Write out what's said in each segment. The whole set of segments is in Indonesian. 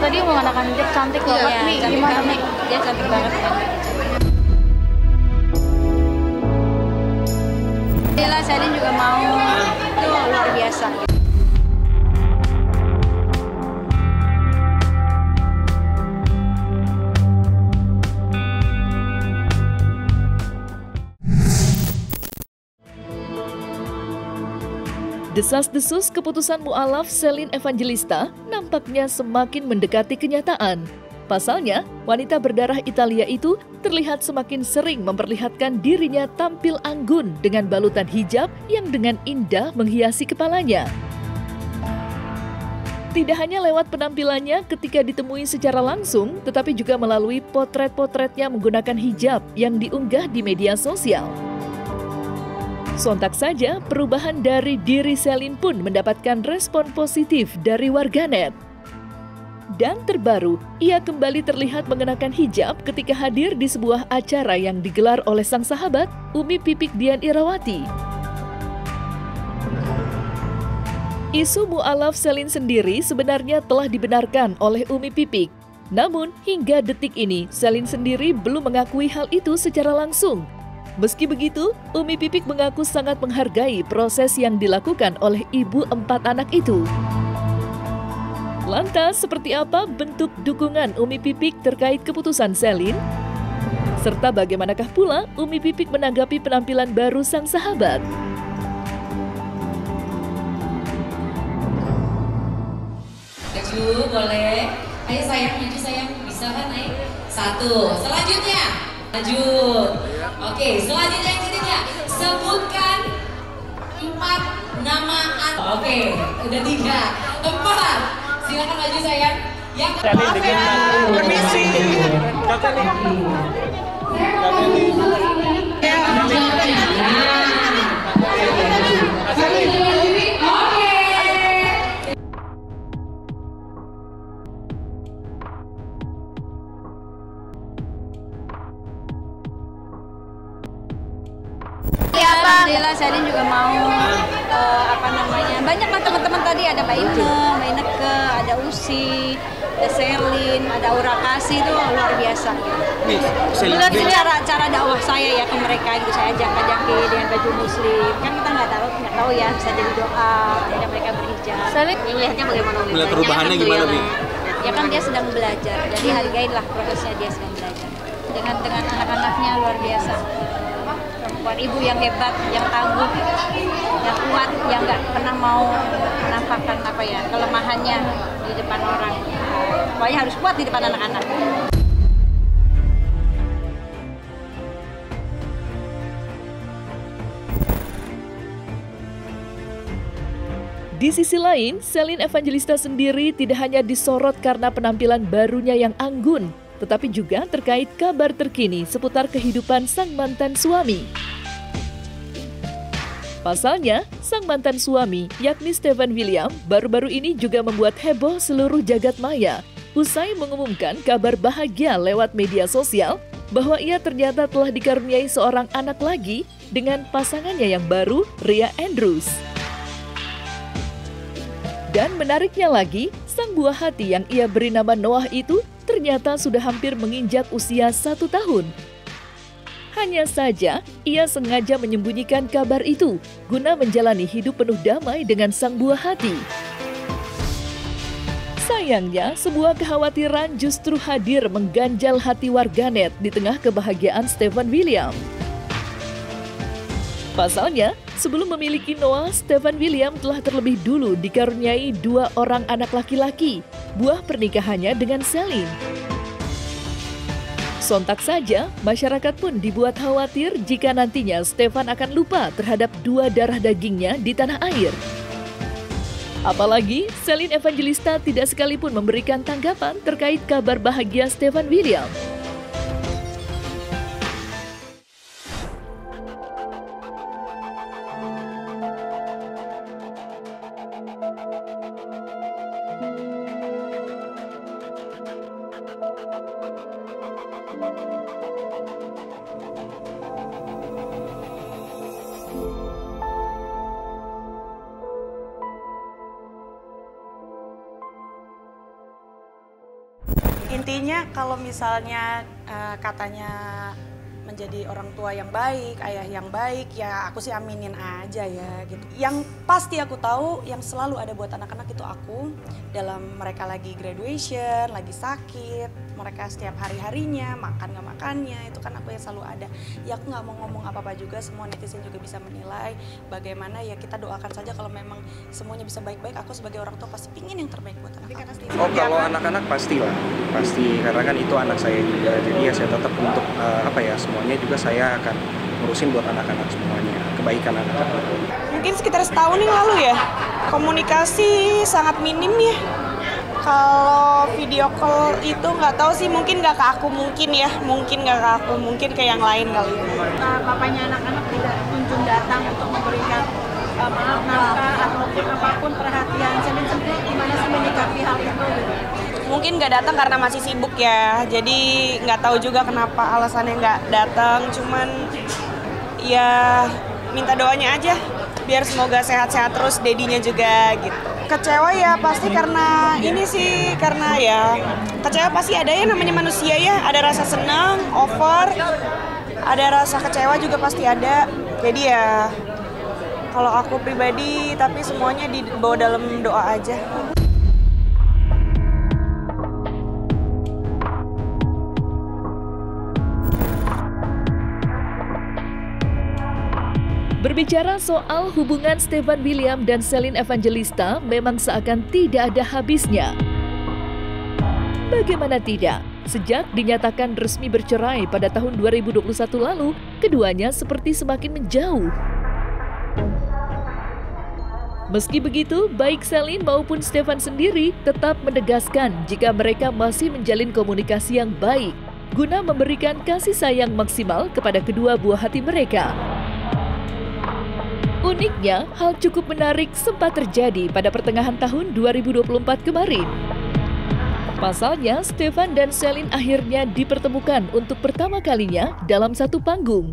tadi menggunakan hijab cantik banget nih. Gimana nih? Dia cantik banget kan. Yalah, Selin juga mau. Itu luar biasa. Desas-desus keputusan mualaf Selin Evangelista nampaknya semakin mendekati kenyataan. Pasalnya, wanita berdarah Italia itu terlihat semakin sering memperlihatkan dirinya tampil anggun dengan balutan hijab yang dengan indah menghiasi kepalanya. Tidak hanya lewat penampilannya ketika ditemui secara langsung, tetapi juga melalui potret-potretnya menggunakan hijab yang diunggah di media sosial. Sontak saja, perubahan dari diri Selin pun mendapatkan respon positif dari warganet. Dan terbaru, ia kembali terlihat mengenakan hijab ketika hadir di sebuah acara yang digelar oleh sang sahabat, Umi Pipik Dian Irawati. Isu mualaf Selin sendiri sebenarnya telah dibenarkan oleh Umi Pipik. Namun, hingga detik ini, Selin sendiri belum mengakui hal itu secara langsung. Meski begitu, Umi Pipik mengaku sangat menghargai proses yang dilakukan oleh ibu 4 anak itu. Lantas, seperti apa bentuk dukungan Umi Pipik terkait keputusan Selin? Serta bagaimanakah pula Umi Pipik menanggapi penampilan baru sang sahabat? Maju, boleh. Ayo sayang, maju sayang. Bisa kan, ayo. 1. Selanjutnya, maju. Oke, selanjutnya yang ketiga, sebutkan 4 nama anak. Oke, udah 3, 4. Silakan maju sayang. Yang permisi. Kakak nih. Alhamdulillah Selin juga mau banyak lah teman-teman tadi, ada Mbak Ineke, ada Usi, ada Selin, ada Aura Kasih, itu luar biasa. Benar sih cara dakwah saya ya ke mereka gitu, saya ajak-ajak dengan baju muslim, kan kita nggak tahu ya, bisa jadi doa, ada mereka berhijab. Selin melihatnya bagaimana? Melihat perubahannya gimana nih? Ya kan dia sedang belajar, jadi hargailah prosesnya dia sedang belajar. Dengan anak-anaknya luar biasa. Perempuan ibu yang hebat, yang tangguh, yang kuat, yang nggak pernah mau menampakkan kelemahannya di depan orang. Pokoknya harus kuat di depan anak-anak. Di sisi lain, Selin Evangelista sendiri tidak hanya disorot karena penampilan barunya yang anggun, tetapi juga terkait kabar terkini seputar kehidupan sang mantan suami. Pasalnya, sang mantan suami, yakni Stefan William, baru-baru ini juga membuat heboh seluruh jagat maya usai mengumumkan kabar bahagia lewat media sosial bahwa ia ternyata telah dikaruniai seorang anak lagi dengan pasangannya yang baru, Ria Andrews. Dan menariknya lagi, sang buah hati yang ia beri nama Noah itu ternyata sudah hampir menginjak usia 1 tahun. Hanya saja, ia sengaja menyembunyikan kabar itu guna menjalani hidup penuh damai dengan sang buah hati. Sayangnya, sebuah kekhawatiran justru hadir mengganjal hati warganet di tengah kebahagiaan Stefan William. Pasalnya, sebelum memiliki Noah, Stefan William telah terlebih dulu dikaruniai 2 orang anak laki-laki, buah pernikahannya dengan Selin. Sontak saja, masyarakat pun dibuat khawatir jika nantinya Stefan akan lupa terhadap 2 darah dagingnya di tanah air. Apalagi, Selin Evangelista tidak sekalipun memberikan tanggapan terkait kabar bahagia Stefan William. Intinya kalau misalnya katanya menjadi orang tua yang baik, ayah yang baik, ya aku sih aminin aja ya gitu. Yang pasti aku tahu yang selalu ada buat anak-anak itu aku, dalam mereka lagi graduation, lagi sakit, mereka setiap hari-harinya, makan gak makannya, itu kan aku yang selalu ada. Ya aku gak mau ngomong apa-apa juga, semua netizen juga bisa menilai bagaimana, ya kita doakan saja kalau memang semuanya bisa baik-baik. Aku sebagai orang tua pasti pingin yang terbaik buat anak-anak. Oh, kalau anak-anak pastilah, pasti, karena kan itu anak saya juga, jadi ya saya tetap untuk semuanya juga saya akan ngurusin buat anak-anak semuanya, kebaikan anak-anak. Mungkin sekitar setahun yang lalu ya, komunikasi sangat minim ya. Kalau video call itu nggak tahu sih, mungkin nggak ke aku, mungkin nggak ke aku, mungkin ke yang lain kali. Papanya anak-anak tidak kunjung datang untuk memberikan maaf, nafkah ataupun apapun perhatian. Selin sendiri gimana sih menyikapi hal itu? Mungkin nggak datang karena masih sibuk ya, jadi nggak tahu juga kenapa alasannya nggak datang. Cuman ya minta doanya aja, biar semoga sehat-sehat terus, dedinya juga gitu. Kecewa ya pasti karena ini sih, karena ya kecewa pasti ada ya, namanya manusia ya, ada rasa senang, over, ada rasa kecewa juga pasti ada. Jadi ya kalau aku pribadi, tapi semuanya dibawa dalam doa aja. Berbicara soal hubungan Stefan William dan Celine Evangelista memang seakan tidak ada habisnya. Bagaimana tidak? Sejak dinyatakan resmi bercerai pada tahun 2021 lalu, keduanya seperti semakin menjauh. Meski begitu, baik Celine maupun Stefan sendiri tetap menegaskan jika mereka masih menjalin komunikasi yang baik guna memberikan kasih sayang maksimal kepada kedua buah hati mereka. Uniknya, hal cukup menarik sempat terjadi pada pertengahan tahun 2024 kemarin. Pasalnya, Stefan dan Celine akhirnya dipertemukan untuk pertama kalinya dalam satu panggung.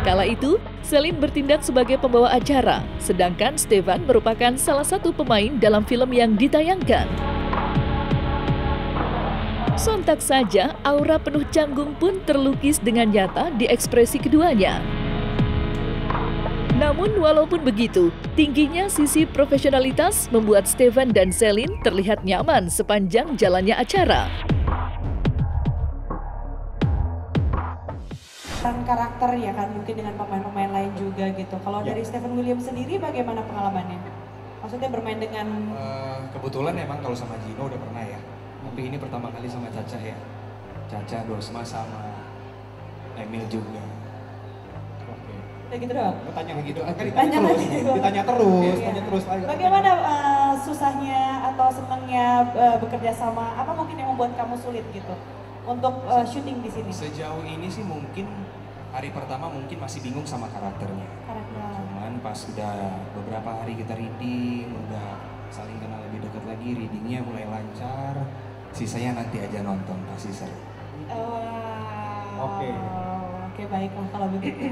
Kala itu, Celine bertindak sebagai pembawa acara, sedangkan Stefan merupakan salah satu pemain dalam film yang ditayangkan. Sontak saja, aura penuh canggung pun terlukis dengan nyata di ekspresi keduanya. Namun walaupun begitu, tingginya sisi profesionalitas membuat Stefan dan Celine terlihat nyaman sepanjang jalannya acara. Karakter ya kan, mungkin dengan pemain-pemain lain juga gitu. Kalau dari Stefan William sendiri bagaimana pengalamannya? Maksudnya bermain dengan... kebetulan emang kalau sama Gino udah pernah ya. Tapi ini pertama kali sama Caca ya. Caca, Dosma sama Emil juga. Kayak gitu doang? Tanya gitu, ditanya terus. Bagaimana susahnya atau senangnya bekerja sama? Apa mungkin yang membuat kamu sulit gitu untuk syuting di sini? Sejauh ini sih mungkin hari pertama mungkin masih bingung sama karakternya. Cuman pas udah beberapa hari kita reading, udah saling kenal lebih dekat lagi, readingnya mulai lancar. Sisanya nanti aja nonton, pasti seru. Oke, baiklah kalau begitu.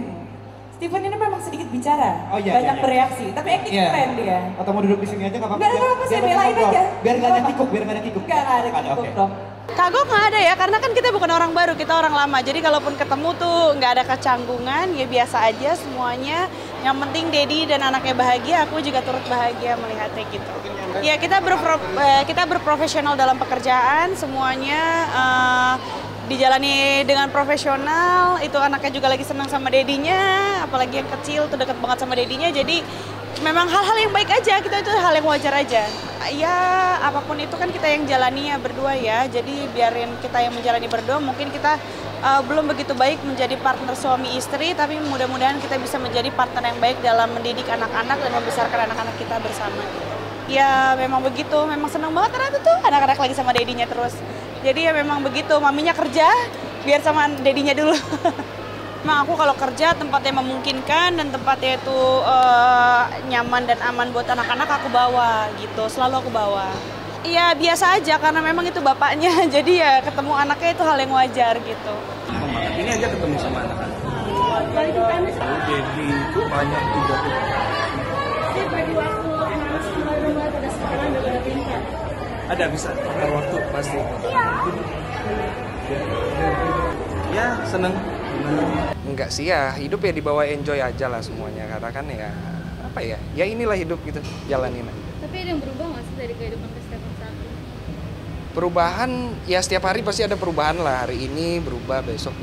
Stefan ini memang sedikit bicara, banyak bereaksi, tapi acting keren dia. Atau mau duduk di sini aja nggak apa-apa? Nggak apa-apa, saya belain aja. Biar nggak ada kikuk. Nggak ada kikuk dong. Kagok nggak ada ya, karena kan kita bukan orang baru, kita orang lama. Jadi kalaupun ketemu tuh nggak ada kecanggungan, ya biasa aja semuanya. Yang penting Dedi dan anaknya bahagia, aku juga turut bahagia melihatnya gitu. Ya kita berprofesional dalam pekerjaan, semuanya dijalani dengan profesional. Itu anaknya juga lagi senang sama dedinya, apalagi yang kecil tuh dekat banget sama dedinya. Jadi memang hal-hal yang baik aja, kita itu hal yang wajar aja. Ya apapun itu kan kita yang jalani ya berdua ya, jadi biarin kita yang menjalani berdua. Mungkin kita belum begitu baik menjadi partner suami istri, tapi mudah-mudahan kita bisa menjadi partner yang baik dalam mendidik anak-anak dan membesarkan anak-anak kita bersama. Ya memang begitu, memang senang banget ternyata tuh anak-anak lagi sama dedinya terus. Jadi ya memang begitu, maminya kerja biar sama dedinya dulu. Emang aku kalau kerja tempatnya memungkinkan dan tempatnya itu nyaman dan aman buat anak-anak, aku bawa gitu, selalu aku bawa. Iya biasa aja karena memang itu bapaknya, jadi ya ketemu anaknya itu hal yang wajar gitu. Ini aja ketemu sama anak-anak. Jadi itu banyak juga. Ada bisa bakar waktu pasti. Ya seneng. Enggak sih ya, hidup ya dibawa enjoy aja lah semuanya. Karena kan ya apa ya, ya inilah hidup gitu, jalanin aja. Tapi ada yang berubah nggak sih dari kehidupan ke Stefan saat ini? Perubahan ya setiap hari pasti ada perubahan lah. Hari ini berubah, besok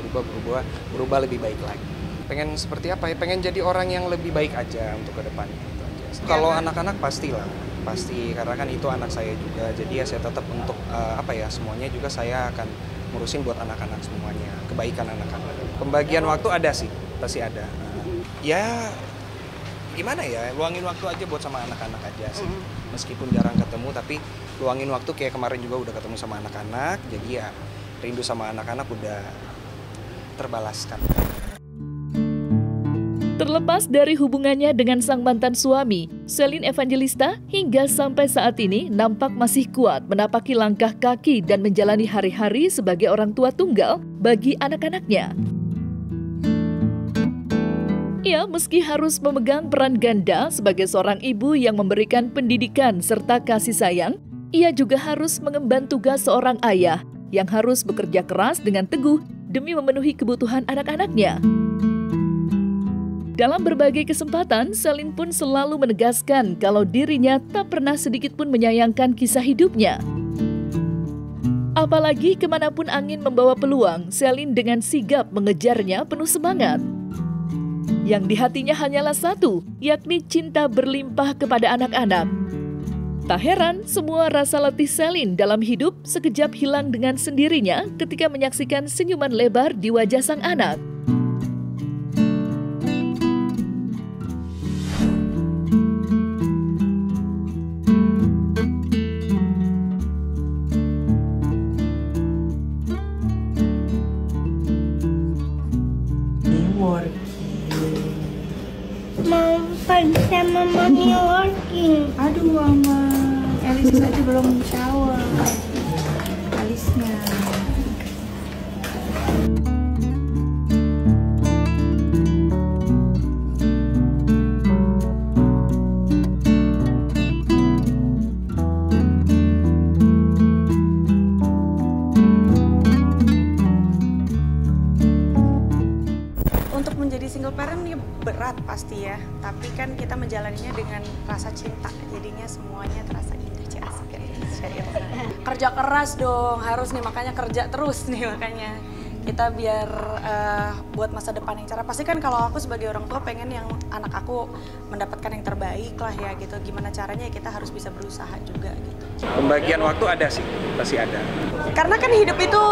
berubah lebih baik lagi. Pengen seperti apa ya? Pengen jadi orang yang lebih baik aja untuk kedepannya itu aja. Kalau anak-anak pastilah, pasti karena kan itu anak saya juga. Jadi ya saya tetap untuk apa ya, semuanya juga saya akan ngurusin buat anak-anak semuanya, kebaikan anak-anak. Pembagian waktu ada sih, pasti ada. Ya gimana ya, luangin waktu aja buat sama anak-anak aja sih. Meskipun jarang ketemu, tapi luangin waktu kayak kemarin juga udah ketemu sama anak-anak. Jadi ya rindu sama anak-anak udah terbalaskan. Terlepas dari hubungannya dengan sang mantan suami, Celine Evangelista hingga sampai saat ini nampak masih kuat menapaki langkah kaki dan menjalani hari-hari sebagai orang tua tunggal bagi anak-anaknya. Ia meski harus memegang peran ganda sebagai seorang ibu yang memberikan pendidikan serta kasih sayang, ia juga harus mengemban tugas seorang ayah yang harus bekerja keras dengan teguh demi memenuhi kebutuhan anak-anaknya. Dalam berbagai kesempatan, Celine pun selalu menegaskan kalau dirinya tak pernah sedikit pun menyayangkan kisah hidupnya. Apalagi kemanapun angin membawa peluang, Celine dengan sigap mengejarnya penuh semangat. Yang di hatinya hanyalah satu, yakni cinta berlimpah kepada anak-anak. Tak heran, semua rasa letih Celine dalam hidup sekejap hilang dengan sendirinya ketika menyaksikan senyuman lebar di wajah sang anak. Sama mami working. Aduh mama, Elis aja belum shower. Alisnya. Untuk menjadi single parent ini berat pasti ya, tapi kan kita menjalaninya dengan rasa cinta, jadinya semuanya terasa indah. Asik ya, kerja keras dong, harus nih, makanya kerja terus nih, makanya kita biar buat masa depan yang cerah. Pasti kan kalau aku sebagai orang tua pengen yang anak aku mendapatkan yang terbaik lah ya gitu. Gimana caranya ya kita harus bisa berusaha juga gitu. Pembagian waktu ada sih, pasti ada. Karena kan hidup itu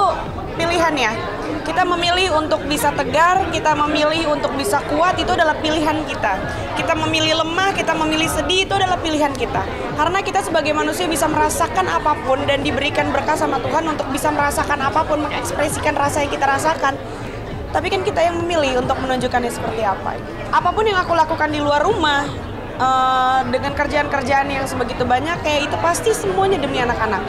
pilihan ya. Kita memilih untuk bisa tegar, kita memilih untuk bisa kuat, itu adalah pilihan kita. Kita memilih lemah, kita memilih sedih, itu adalah pilihan kita. Karena kita sebagai manusia bisa merasakan apapun dan diberikan berkah sama Tuhan untuk bisa merasakan apapun, mengekspresikan rasa yang kita rasakan. Tapi kan kita yang memilih untuk menunjukkannya seperti apa. Apapun yang aku lakukan di luar rumah, dengan kerjaan-kerjaan yang sebegitu banyak, kayak itu pasti semuanya demi anak-anak.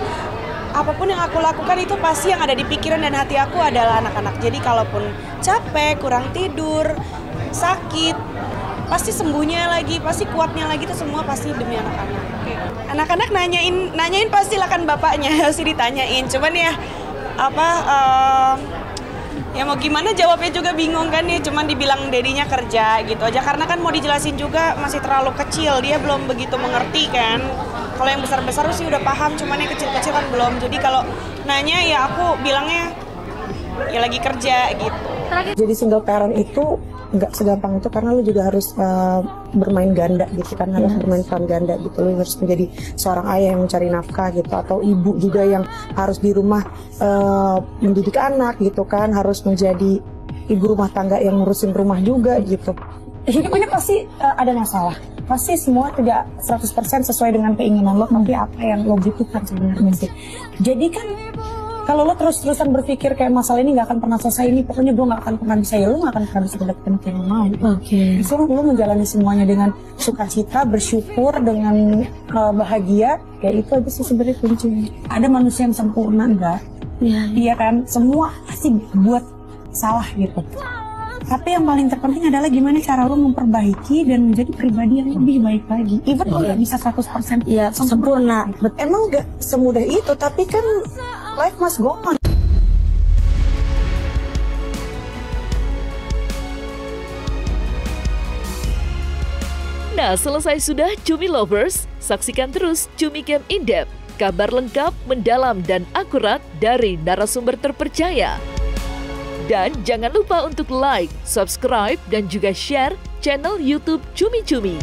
Apapun yang aku lakukan itu pasti yang ada di pikiran dan hati aku adalah anak-anak. Jadi kalaupun capek, kurang tidur, sakit, pasti sembuhnya lagi, pasti kuatnya lagi, itu semua pasti demi anak-anak. Anak-anak nanyain pastilah kan bapaknya, pasti ditanyain. Cuman ya ya mau gimana jawabnya juga bingung kan ya, cuman dibilang dedinya kerja gitu aja. Karena kan mau dijelasin juga masih terlalu kecil, dia belum begitu mengerti kan. Kalau yang besar-besar sih udah paham, cuman yang kecil-kecil kan belum. Jadi kalau nanya ya aku bilangnya ya lagi kerja gitu. Jadi single parent itu nggak segampang itu, karena lu juga harus bermain ganda gitu kan, harus bermain peran ganda gitu. Lu harus menjadi seorang ayah yang mencari nafkah gitu, atau ibu juga yang harus di rumah mendidik anak gitu kan, harus menjadi ibu rumah tangga yang ngurusin rumah juga gitu. Hidup ini pasti ada masalah. Pasti semua tidak 100% sesuai dengan keinginan lo, tapi apa yang lo butuhkan sebenarnya sih. Jadi kan kalau lo terus-terusan berpikir kayak masalah ini nggak akan pernah selesai, ini pokoknya gue nggak akan pernah bisa, ya lo nggak akan pernah bisa mendapatkan apa yang lo mau. So lo menjalani semuanya dengan sukacita, bersyukur, dengan bahagia, kayak itu aja sih sebenarnya kuncinya. Ada manusia yang sempurna enggak? Iya kan, semua pasti buat salah gitu. Tapi yang paling terpenting adalah gimana cara lo memperbaiki dan menjadi pribadi yang lebih baik lagi. Even lo nggak bisa 100% ya sempurna. Emang nggak semudah itu, tapi kan life must go on. Nah, selesai sudah Cumi Lovers, saksikan terus Cumi Camp In-Depth, kabar lengkap, mendalam, dan akurat dari narasumber terpercaya. Dan jangan lupa untuk like, subscribe, dan juga share channel YouTube Cumi Cumi.